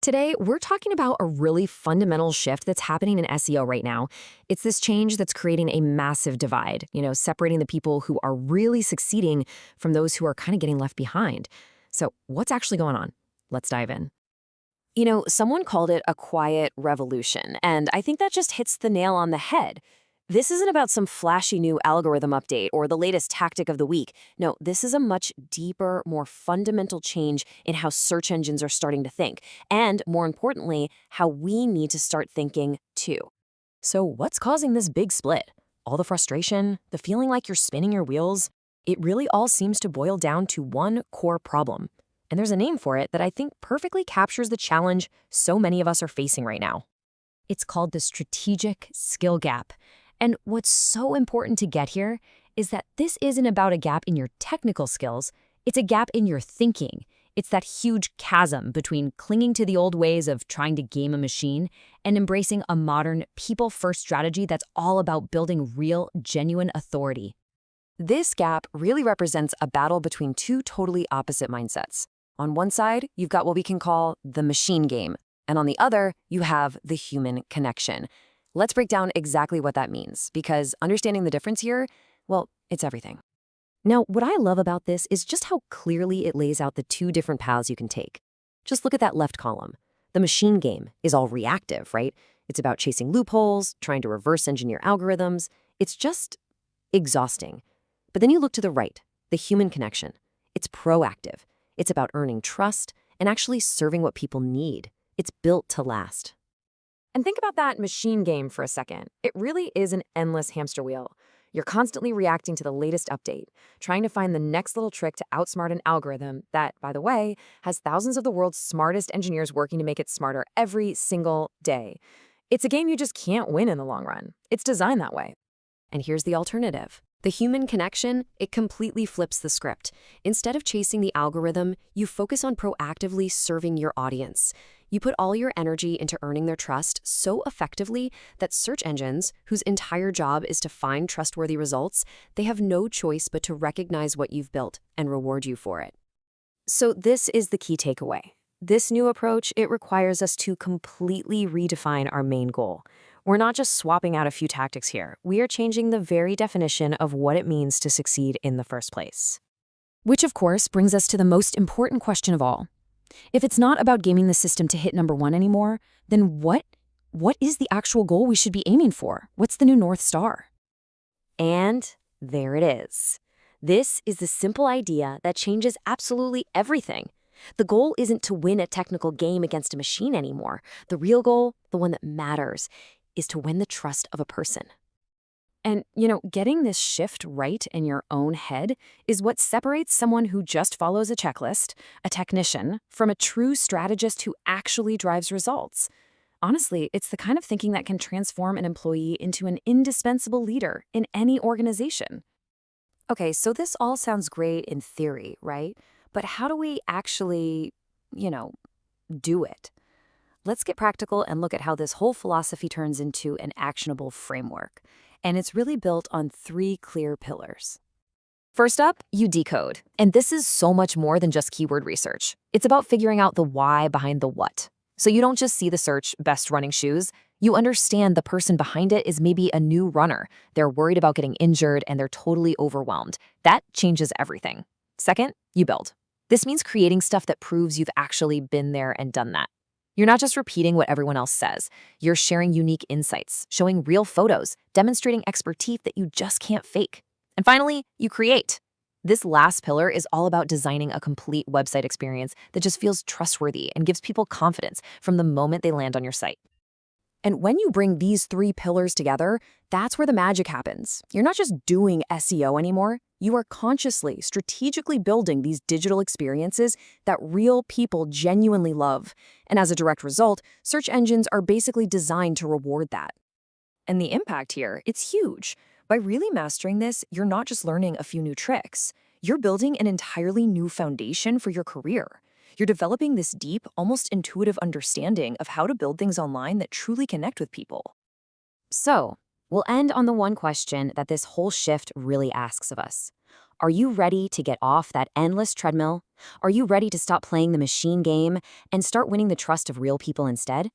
Today, we're talking about a really fundamental shift that's happening in SEO right now. It's this change that's creating a massive divide, separating the people who are really succeeding from those who are kind of getting left behind. So, what's actually going on? Let's dive in. Someone called it a quiet revolution, and I think that just hits the nail on the head. This isn't about some flashy new algorithm update or the latest tactic of the week. No, this is a much deeper, more fundamental change in how search engines are starting to think, and more importantly, how we need to start thinking too. So, what's causing this big split? All the frustration, the feeling like you're spinning your wheels? It really all seems to boil down to one core problem. And there's a name for it that I think perfectly captures the challenge so many of us are facing right now. It's called the strategic skill gap. And what's so important to get here is that this isn't about a gap in your technical skills, it's a gap in your thinking. It's that huge chasm between clinging to the old ways of trying to game a machine and embracing a modern, people-first strategy that's all about building real, genuine authority. This gap really represents a battle between two totally opposite mindsets. On one side, you've got what we can call the machine game, and on the other, you have the human connection. Let's break down exactly what that means, because understanding the difference here, well, it's everything. Now, what I love about this is just how clearly it lays out the two different paths you can take. Just look at that left column. The machine game is all reactive, right? It's about chasing loopholes, trying to reverse engineer algorithms. It's just exhausting. But then you look to the right, the human connection. It's proactive. It's about earning trust and actually serving what people need. It's built to last. And think about that machine game for a second. It really is an endless hamster wheel. You're constantly reacting to the latest update, trying to find the next little trick to outsmart an algorithm that, by the way, has thousands of the world's smartest engineers working to make it smarter every single day. It's a game you just can't win in the long run. It's designed that way. And here's the alternative. The human connection, it completely flips the script. Instead of chasing the algorithm, you focus on proactively serving your audience. You put all your energy into earning their trust so effectively that search engines, whose entire job is to find trustworthy results, they have no choice but to recognize what you've built and reward you for it. So this is the key takeaway. This new approach, it requires us to completely redefine our main goal. We're not just swapping out a few tactics here. We are changing the very definition of what it means to succeed in the first place. Which, of course, brings us to the most important question of all. If it's not about gaming the system to hit number one anymore, then what is the actual goal we should be aiming for? What's the new North Star? And there it is. This is the simple idea that changes absolutely everything. The goal isn't to win a technical game against a machine anymore. The real goal, the one that matters, is to win the trust of a person. And, getting this shift right in your own head is what separates someone who just follows a checklist, a technician, from a true strategist who actually drives results. Honestly, it's the kind of thinking that can transform an employee into an indispensable leader in any organization. Okay, so this all sounds great in theory, right? But how do we actually, do it? Let's get practical and look at how this whole philosophy turns into an actionable framework. And it's really built on three clear pillars. First up, you decode. And this is so much more than just keyword research. It's about figuring out the why behind the what. So you don't just see the search, best running shoes. You understand the person behind it is maybe a new runner. They're worried about getting injured and they're totally overwhelmed. That changes everything. Second, you build. This means creating stuff that proves you've actually been there and done that. You're not just repeating what everyone else says. You're sharing unique insights, showing real photos, demonstrating expertise that you just can't fake. And finally, you create. This last pillar is all about designing a complete website experience that just feels trustworthy and gives people confidence from the moment they land on your site. And when you bring these three pillars together, that's where the magic happens. You're not just doing SEO anymore. You are consciously, strategically building these digital experiences that real people genuinely love. And as a direct result, search engines are basically designed to reward that. And the impact here, it's huge. By really mastering this, you're not just learning a few new tricks. You're building an entirely new foundation for your career. You're developing this deep, almost intuitive understanding of how to build things online that truly connect with people. So, we'll end on the one question that this whole shift really asks of us. Are you ready to get off that endless treadmill? Are you ready to stop playing the machine game and start winning the trust of real people instead?